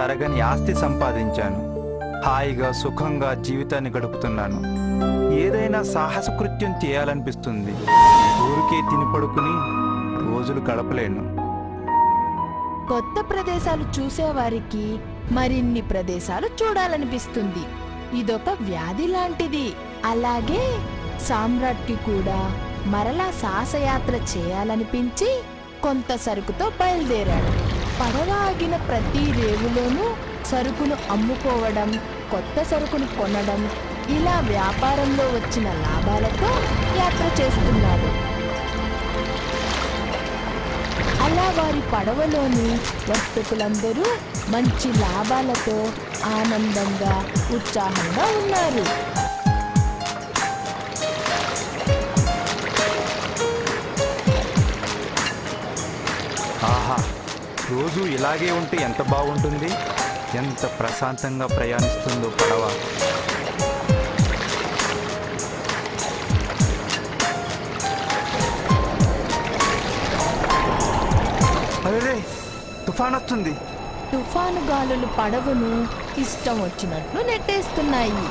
తరగని ఆస్తి సంపాదించాను. హాయిగా సుఖంగా జీవితాన్ని గడుపుతున్నాను. ఏదైనా సాహస కృత్యం చేయాలనిపిస్తుంది. ఊరికే తిని పడుకుని రోజులు గడపలేను. కొత్త ప్రదేశాలు చూసేవారికి మరిన్ని ప్రదేశాలు చూడాలనిపిస్తుంది. ఇదొక వ్యాధి లాంటిది. అలాగే సామ్రాట్కి కూడా మరలా సాహసయాత్ర చేయాలనిపించి కొంత సరుకుతో బయలుదేరాడు. పడవ ఆగిన ప్రతి రేవులోనూ సరుకును అమ్ముకోవడం, కొత్త సరుకును కొనడం, ఇలా వ్యాపారంలో వచ్చిన లాభాలతో యాత్ర చేస్తున్నాడు. అలా వారి పడవలోని వర్తకులందరూ మంచి లాభాలతో ఆనందంగా ఉత్సాహంగా ఉన్నారు. ఆహా, రోజు ఇలాగే ఉంటే ఎంత బాగుంటుంది. ఎంత ప్రశాంతంగా ప్రయాణిస్తుందో పడవ. అరే, తుఫాన్ వస్తుంది. తుఫాను గాలులు పడవను ఇష్టం వచ్చినట్లు నెట్టేస్తున్నాయి.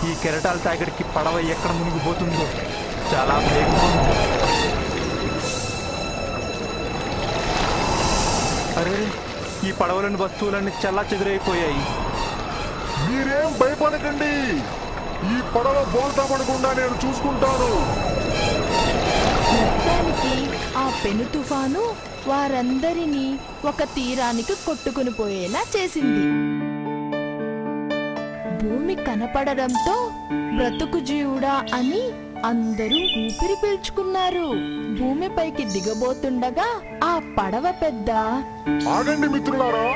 ఈ కెరటాల తాగడికి పడవ ఎక్కడ మునిగిపోతుందో చాలా భయంగా ఉంది. అరే, ఈ పడవలోని వస్తువులన్నీ చల్లా చెదురైపోయాయి. మీరేం భయపడకండి, ఈ పడవ బోల్తా పడకుండా నేను చూసుకుంటాను. మొత్తానికి ఆ పెను తుఫాను వారందరినీ ఒక తీరానికి కొట్టుకుని పోయేలా చేసింది. భూమి కనపడడంతో బ్రతుకు జీవుడా అని అందరూ ఊపిరి పీల్చుకున్నారు. భూమిపైకి దిగబోతుండగా ఆ పడవ పెద్ద, ఆగండి మిత్రులారా,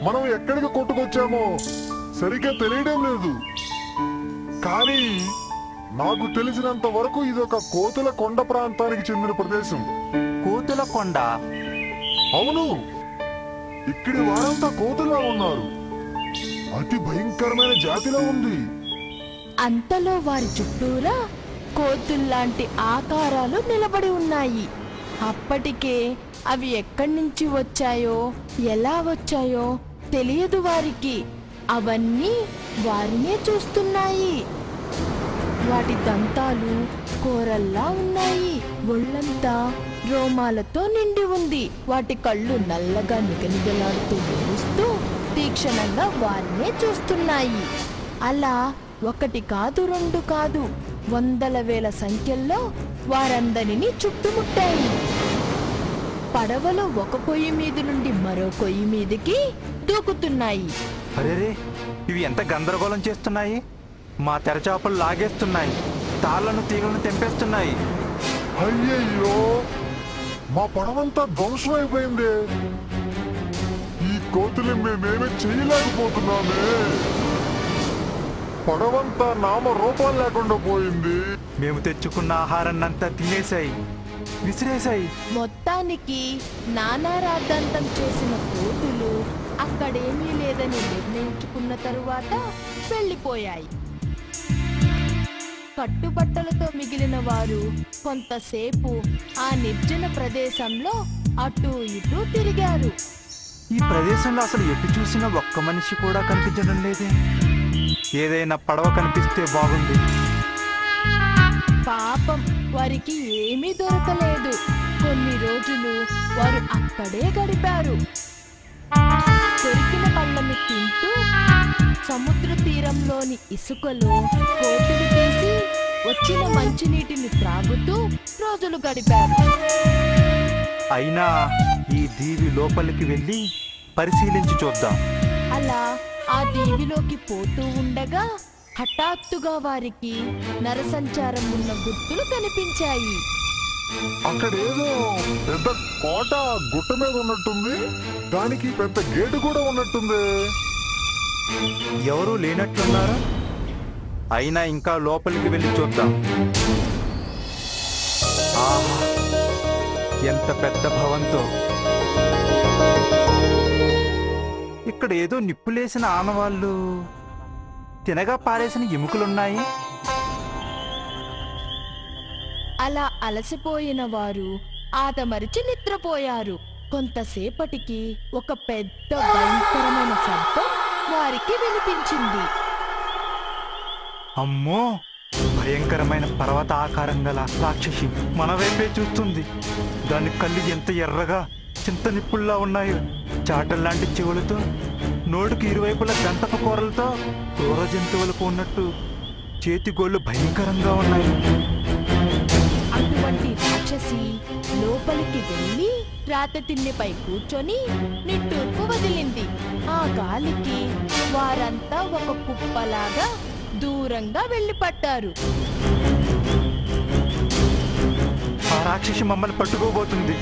మనం ఎక్కడికి కొట్టుకొచ్చామో సరిగ్గా తెలియడం లేదు. కానీ నాకు తెలిసినంత వరకు ఇదొక కోతుల కొండ ప్రాంతానికి చెందిన ప్రదేశం. కోతుల కొండ? అవును, ఇక్కడి వారంతా కోతులా ఉన్నారు. అతి భయంకరమైన జాతిలో ఉంది. అంతలో వారి చుట్టూరా కోతుల్లాంటి ఆకారాలు నిలబడి ఉన్నాయి. అప్పటికే అవి ఎక్కడి నుంచి వచ్చాయో, ఎలా వచ్చాయో తెలియదు వారికి. అవన్నీ వారినే చూస్తున్నాయి. వాటి దంతాలు కూరల్లా ఉన్నాయి. ఒళ్ళంతా రోమాలతో నిండి ఉంది. వాటి కళ్ళు నల్లగా నిగనిగలాడుతూ మెరుస్తూ తీక్షణంగా వారినే చూస్తున్నాయి. అలా ఒకటి కాదు, రెండు కాదు, వందల వేల సంఖ్యల్లో వారందరినీ చుట్టుముట్టాయి. పడవలో ఒక కొయ్యి మీద నుండి మరో కొయ్యి మీదకి దూకుతున్నాయి. అరేరే, ఇవి ఎంత గందరగోళం చేస్తున్నాయి. మా తెరచాపలు లాగేస్తున్నాయి, తాళ్లను తీగలను తెంపేస్తున్నాయి. అయ్యయ్యో, మా పడవంతా ధ్వంసం అయిపోయింది. ఈ కోతులు మేమేమీ చేయలేకపోతున్నామే. పడవంతా నామ రూపాలు లేకుండా పోయింది. మేము తెచ్చుకున్న ఆహారాన్నంతా తినేశాయి, విసిరేశాయి. మొత్తానికి నానారాద్ధాంతం చేసిన కోతులు అక్కడేమీ లేదని నిర్ణయించుకున్న తరువాత వెళ్ళిపోయాయి. కట్టుబట్టలతో మిగిలిన వారు కొంతసేపు ఆ నిర్జన ప్రదేశంలో అటూ ఇటూ తిరిగారు. ఈ ప్రదేశంలో అసలు ఎటు చూసినా ఒక్క మనిషి కూడా కనిపించడం లేదే. ఏదైనా పడవ కనిపిస్తే బాగుంది. పాపం, వారికి ఏమీ దొరకలేదు. కొన్ని రోజులు వారు అక్కడే గడిపారు. దొరికిన పళ్ళను తింటూ సముద్ర తీరంలోని ఇసుకలో కోతులు తీసి వచ్చిన మంచినీటిని త్రాగుతూ రోజులు గడిపారు. అయినా ఈ దీవి లోపలికి వెళ్ళి పరిశీలించి చూద్దాం. అలా ఆ దీవిలోకి పోతూ ఉండగా హఠాత్తుగా వారికి నరసంచారం ఉన్న గుర్తులు కనిపించాయి. అక్కడేదో పెద్ద కోట గుట్ట మీద ఉన్నట్టుంది. దానికి పెద్ద గేటు కూడా ఉన్నట్టుంది. ఎవరూ లేనట్లున్నారు. అయినా ఇంకా లోపలికి వెళ్ళి చూద్దాం. ఆహా, ఎంత పెద్ద భవంతో. ఇక్కడ ఏదో నిప్పులేసిన ఆనవాళ్ళు, తినగా పారేసిన ఎముకలున్నాయి. అలా అలసిపోయిన వారు ఆదమరిచి నిద్రపోయారు. కొంతసేపటికి ఒక పెద్ద భయంకరమైన శబ్దం వారికి వినిపించింది. అమ్మో, భయంకరమైన పర్వత ఆకారం గల రాక్షసి మన వైపే చూస్తుంది. దాని కళ్ళు ఎంత ఎర్రగా చింత నిప్పుల్లా ఉన్నాయో, చాటల్లాంటి చెవులతో, నోటికి ఇరువైపుల గంటపు కూరలతో క్రూర జంతువులకు ఉన్నట్టు చేతిగోళ్ళు భయంకరంగా ఉన్నాయి. అటువంటి రాక్షసి లోపలికి వెళ్ళి రాత తిన్నెపై కూర్చొని నిట్టూర్పు వదిలింది. ఆ గాలికి వారంతా ఒక కుప్పలాగా దూరంగా వెళ్ళిపట్టారు. ఆ రాక్షసి మమ్మల్ని పట్టుకోబోతుంది.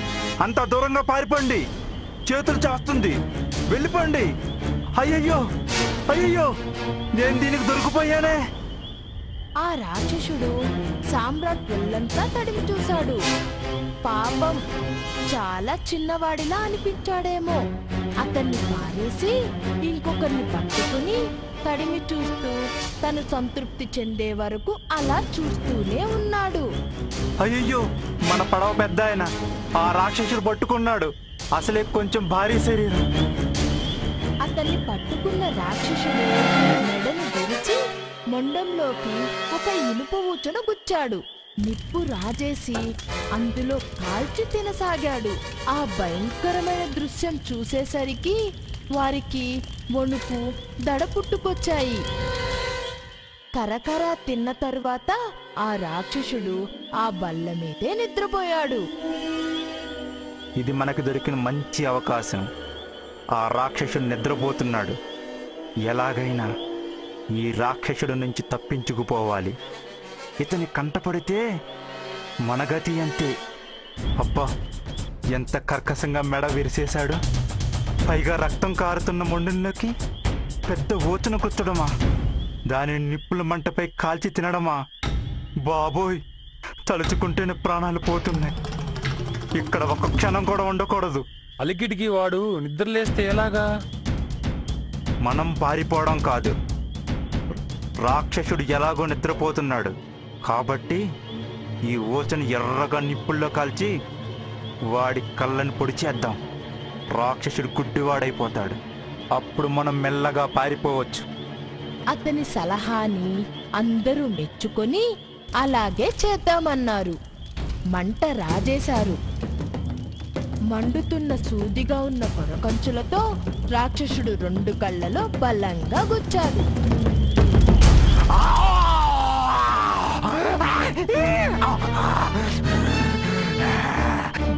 అంత దూరంగా పారిపోండి, చేతులు చాస్తుంది, వెళ్ళిపోండి. అయ్యయ్యో అయ్యయ్యో, నేను దీనికి దొరికిపోయానే. ఆ రాక్షసుడు సామ్రాట్ ఒళ్ళంతా తడిమి చూశాడు. పాపం, చాలా చిన్నవాడిలా అనిపించాడేమో. అతన్ని పారేసి ఇంకొకరిని పట్టుకుని తడిమి చూస్తూ తను సంతృప్తి చెందే వరకు అలా చూస్తూనే ఉన్నాడు. అయ్యయ్యో, మన పడవ పెద్ద ఆయన ఆ రాక్షసుడు పట్టుకున్నాడు. అసలే కొంచెం భారీ శరీరం. అతన్ని పట్టుకున్న రాక్షసుడు మెడను విరిచి మొండంలోకి ఒక ఇనుప ఊచను గుచ్చాడు. నిప్పు రాజేసి అందులో కాల్చి తినసాగాడు. ఆ భయంకరమైన దృశ్యం చూసేసరికి వారికి వణుకు దడ పుట్టుకొచ్చాయి. కరకరా తిన్న తరువాత ఆ రాక్షసుడు ఆ బల్ల మీదే నిద్రపోయాడు. ఇది మనకు దొరికిన మంచి అవకాశం. ఆ రాక్షసుడు నిద్రపోతున్నాడు. ఎలాగైనా ఈ రాక్షసుడు నుంచి తప్పించుకుపోవాలి. ఇతని కంటపడితే మన గతి అంతే. అబ్బా, ఎంత కర్కశంగా మెడ విరిసేశాడు. పైగా రక్తం కారుతున్న మొండంలోకి పెద్ద ఓచన కుత్తడమా, దానిని నిప్పుల మంటపై కాల్చి తినడమా. బాబోయ్, తలుచుకుంటేనే ప్రాణాలు పోతున్నాయి. ఇక్కడ ఒక క్షణం కూడా ఉండకూడదు. అలికిడికి వాడు నిద్రలేస్తే ఎలాగా? మనం పారిపోవడం కాదు, రాక్షసుడు ఎలాగో నిద్రపోతున్నాడు కాబట్టి ఈ ఓచను ఎర్రగా నిప్పుల్లో కాల్చి వాడి కళ్ళని పొడిచేద్దాం. రాక్షసుడు గుడ్డివాడైపోతాడు. అప్పుడు మనం మెల్లగా పారిపోవచ్చు. అతని సలహాని అందరూ మెచ్చుకొని అలాగే చేద్దామన్నారు. మంట రాజేశారు. మండుతున్న సూదిగా ఉన్న కొరకంచులతో రాక్షసుడు 2 కళ్ళలో బలంగా గుచ్చాడు.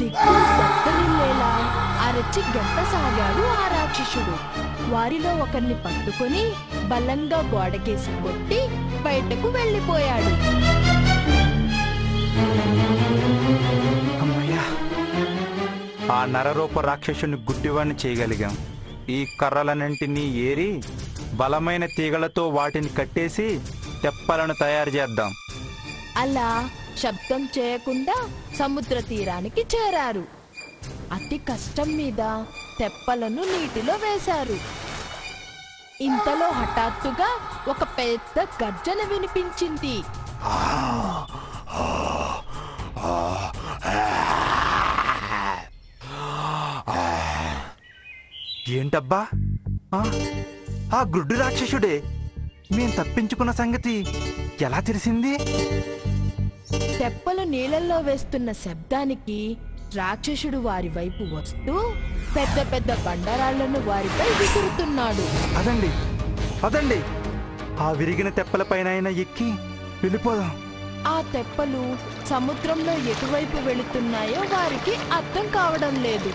దిక్కులు దత్తరిల్లేలా అరచి గెంతసాగాడు ఆ రాక్షసుడు. వారిలో ఒకరిని పట్టుకొని బలంగా గోడకేసి కొట్టి బయటకు వెళ్ళిపోయాడు. అమ్మయ్యా, ఆ నరరూప రాక్షసుని గుడ్డివాణ్ణి చేయగలిగాం. ఈ కర్రలన్నింటినీ ఏరి బలమైన తీగలతో వాటిని కట్టేసి తెప్పలను తయారు చేద్దాం. అలా శబ్దం చేయకుండా సముద్ర తీరానికి చేరారు. అతి కష్టం మీద తెప్పలను నీటిలో వేశారు. ఇంతలో హఠాత్తుగా ఒక పెద్ద గర్జన వినిపించింది. ఏంటబ్బా, ఆ గుడ్డు రాక్షసుడే మేం తప్పించుకున్న సంగతి ఎలా తెలిసింది? తెప్పలు నీళ్ళల్లో వేస్తున్న శబ్దానికి రాక్షసుడు వారి వైపు వస్తూ పెద్ద పెద్ద బండరాళ్లను వారిపై విసురుతున్నాడు. అదండి అదండి, ఆ విరిగిన తెప్పలపైన ఎక్కి వెళ్ళిపోదాం. ఆ తెప్పలు సముద్రంలో ఎటువైపు వెళుతున్నాయో వారికి అర్థం కావడం లేదు.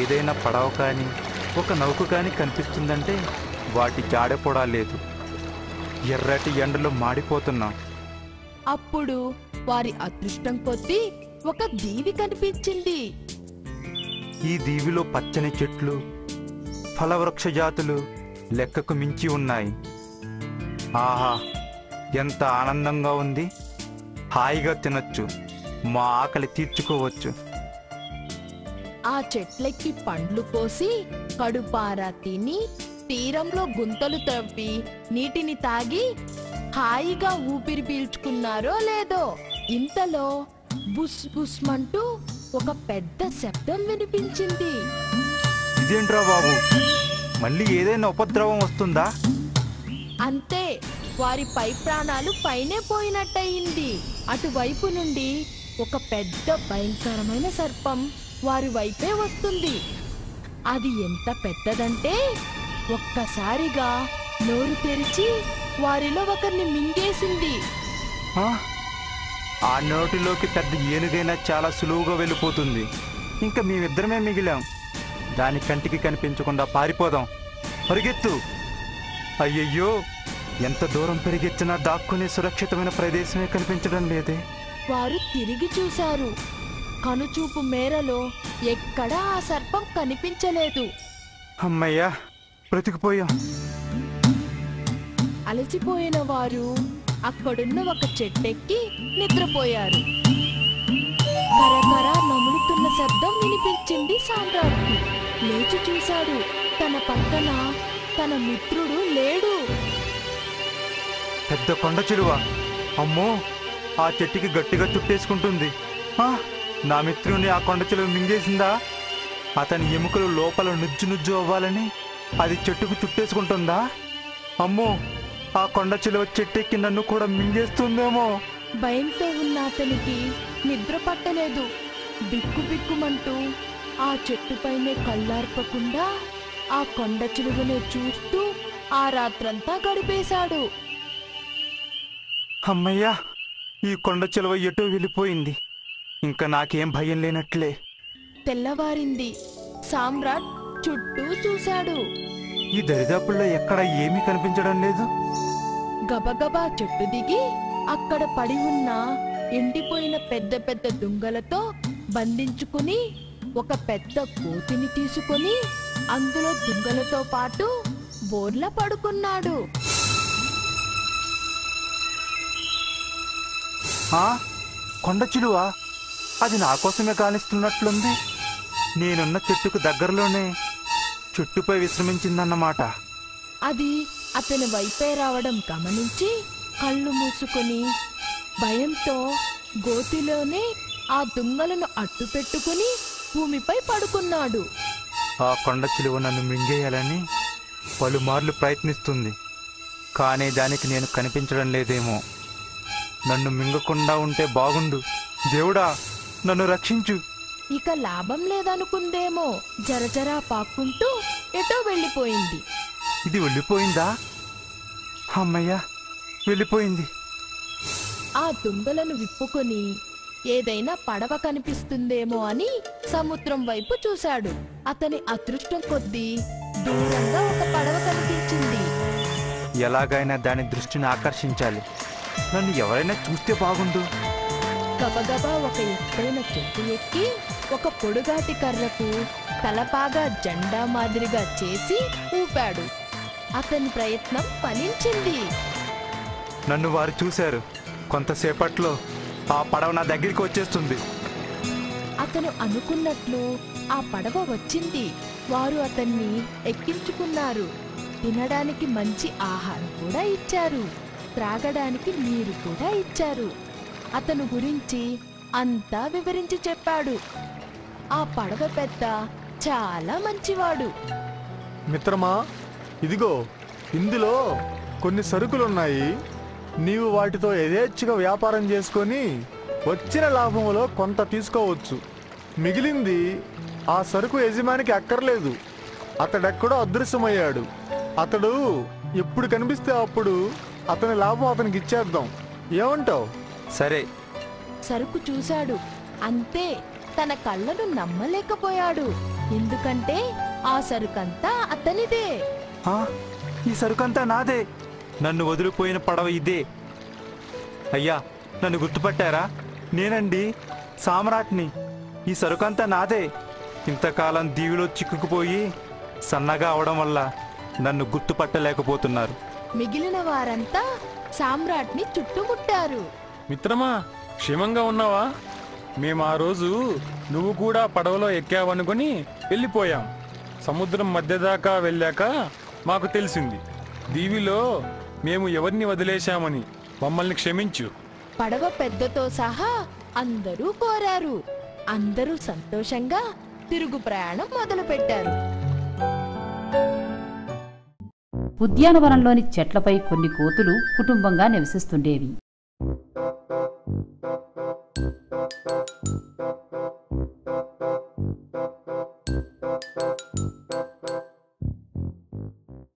ఏదైనా పడవ కానీ ఒక నౌక కానీ కనిపిస్తుందంటే వాటి జాడ కూడా లేదు. ఎర్రటి ఎండలో మాడిపోతున్నాం. అప్పుడు వారి అదృష్టం కొద్దీ ఒక దీవి కనిపించింది. ఈ దీవిలో పచ్చని చెట్లు, ఫలవృక్ష జాతులు లెక్కకు మించి ఉన్నాయి. ఆహా, ఎంత ఆనందంగా ఉంది. హాయిగా తినొచ్చు, మా ఆకలి తీర్చుకోవచ్చు. ఆ చెట్లెక్కి పండ్లు కోసి కడుపారా తిని తీరంలో గుంతలు త్రవ్వి నీటిని తాగి హాయిగా ఊపిరి పీల్చుకున్నారో లేదో ఇంతలో బుస్ బుస్మంటూ ఒక పెద్ద శబ్దం వినిపించింది. ఇదేంట్రా బాబు, మళ్ళీ ఏదైనా ఉపద్రవం వస్తుందా? అంతే, వారి పై ప్రాణాలు పైనే పోయినట్టయింది. అటువైపు నుండి ఒక పెద్ద భయంకరమైన సర్పం వారి వైపే వస్తుంది. అది ఎంత పెద్దదంటే ఒక్కసారిగా నోరు తెరిచి వారిలో ఒకరిని మింగేసింది. ఆ నోటిలోకి పెద్ద ఏనుగైనా చాలా సులువుగా వెళ్ళిపోతుంది. ఇంకా మేమిద్దరమే మిగిలాం. దాని కంటికి కనిపించకుండా పారిపోదాం. పరిగెత్తు! అయ్యయ్యో, ఎంత దూరం పరిగెత్తినా దాక్కునే సురక్షితమైన ప్రదేశమే కనిపించడం లేదే. వారు తిరిగి చూశారు. కనుచూపు మేరలో ఎక్కడా ఆ సర్పం కనిపించలేదు. అమ్మయ్యా, బ్రతికిపోయాం. అలసిపోయిన వారు అక్కడున్న ఒక చెట్టెక్కి నిద్రపోయారు. కరకర నములుతున్న శబ్దం వినిపించింది సామ్రాట్కి. లేచి చూశాడు. తన పక్కన తన మిత్రుడు లేడు. పెద్ద కొండ చిలువ. అమ్మో, ఆ చెట్టుకి గట్టిగా చుట్టేసుకుంటుంది. నా మిత్రుని ఆ కొండ చిలువ మింగేసిందా? అతని ఎముకలు లోపల నుజ్జు నుజ్జు అవ్వాలని అది చెట్టుకు చుట్టేసుకుంటుందా? అమ్మో, ఆ కొండ చిలువ చెట్టెక్కి నన్ను కూడా మింగేస్తుందేమో. భయంతో ఉన్న అతనికి నిద్ర పట్టలేదు. బిక్కు బిక్కుమంటూ ఆ చెట్టుపైనే కళ్ళార్పకుండా ఆ కొండ చిలువనే చూస్తూ ఆ రాత్రంతా గడిపేశాడు. అమ్మయ్యా, ఈ కొండ చిలువ ఎటో వెళ్ళిపోయింది. ఇంకా నాకేం భయం లేనట్లే. తెల్లవారింది. సామ్రాట్ చుట్టూ చూశాడు. ఈ దరిదాపుల్లో ఎక్కడ ఏమీ కనిపించడం లేదు. గబగబా చెట్టు దిగి అక్కడ పడి ఉన్న ఎండిపోయిన పెద్ద పెద్ద దుంగలతో బంధించుకుని ఒక పెద్ద కోతిని తీసుకొని అందులో దుంగలతో పాటు బోర్ల పడుకున్నాడు. కొండ చిలువ అది నా కోసమే కానిస్తున్నట్లుంది. నేనున్న చెట్టుకు దగ్గరలోనే చెట్టుపై విశ్రమించిందన్నమాట. అది అతని వైపే రావడం గమనించి కళ్ళు మూసుకొని భయంతో గోతిలోనే ఆ దుంగలను అడ్డు పెట్టుకుని భూమిపై పడుకున్నాడు. ఆ కొండ చిలువ నన్ను మింగేయాలని పలుమార్లు ప్రయత్నిస్తుంది. కానీ దానికి నేను కనిపించడం లేదేమో. నన్ను మింగకుండా ఉంటే బాగుండు. దేవుడా, నన్ను రక్షించు. ఇక లాభం లేదనుకుందేమో జరజరా పాక్కుంటూ ఎటో వెళ్ళిపోయింది. ఇది వెళ్ళిపోయిందా? అమ్మయ్యా, వెళ్ళిపోయింది. ఆ దుంగలను విప్పుకొని ఏదైనా పడవ కనిపిస్తుందేమో అని సముద్రం వైపు చూశాడు. అతని అదృష్టం కొద్దీ దూరంగా ఒక పడవ కనిపించింది. ఎలాగైనా దాని దృష్టిని ఆకర్షించాలి. నన్ను ఎవరైనా చూస్తే బాగుండు. గబగబా ఒక ఎత్తైన చెట్టు ఎక్కి ఒక పొడుగాటి కర్రకు తలపాగా జెండా మాదిరిగా చేసి ఊపాడు. అతని ప్రయత్నం ఫలించింది. నన్ను వారు చూశారు. కొంతసేపట్లో ఆ పడవ నా దగ్గరికి వచ్చేస్తుంది. అతను అనుకున్నట్లు ఆ పడవ వచ్చింది. వారు అతన్ని ఎక్కించుకున్నారు. తినడానికి మంచి ఆహారం కూడా ఇచ్చారు. త్రాగడానికి నీరు కూడా ఇచ్చారు. అతను గురించి అంతా వివరించి చెప్పాడు. ఆ పడవ పెద్ద చాలా మంచివాడు. మిత్రమా, ఇదిగో ఇందులో కొన్ని సరుకులున్నాయి. నీవు వాటితో యథేచ్ఛగా వ్యాపారం చేసుకొని వచ్చిన లాభంలో కొంత తీసుకోవచ్చు. మిగిలింది ఆ సరుకు యజమానికి అక్కర్లేదు. అతడెక్కడో అదృశ్యమయ్యాడు. అతడు ఎప్పుడు కనిపిస్తే అప్పుడు అతని లాభం అతనికి ఇచ్చేద్దాం. ఏమంటావు? సరే. సరుకు చూశాడు. అంతే, తన కళ్ళను నమ్మలేకపోయాడు. ఎందుకంటే ఆ సరుకంతా అతనిదే. ఈ సరుకంతా నాదే. నన్ను వదిలిపోయిన పడవ ఇదే. అయ్యా, నన్ను గుర్తుపట్టారా? నేనండి, సామ్రాట్ని. ఈ సరుకంతా నాదే. ఇంతకాలం దీవిలో చిక్కుకుపోయి సన్నగా అవడం వల్ల నన్ను గుర్తుపట్టలేకపోతున్నారు. మిగిలిన వారంతా సామ్రాట్ని చుట్టుముట్టారు. మిత్రమా, క్షేమంగా ఉన్నావా? మేము ఆ రోజు నువ్వు కూడా పడవలో ఎక్కావనుకొని వెళ్ళిపోయాం. సముద్రం మధ్య దాకా వెళ్ళాక మాకు తెలిసింది. దీవిలో మేము ఎవరిని వదిలేశామని. మమ్మల్ని క్షమించు. పడవ పెద్దతో సహా అందరూ కోరారు. అందరూ సంతోషంగా తిరుగు ప్రయాణం మొదలుపెట్టారు. ఉద్యానవనంలోని చెట్లపై కొన్ని కోతులు కుటుంబంగా నివసిస్తుండేవి.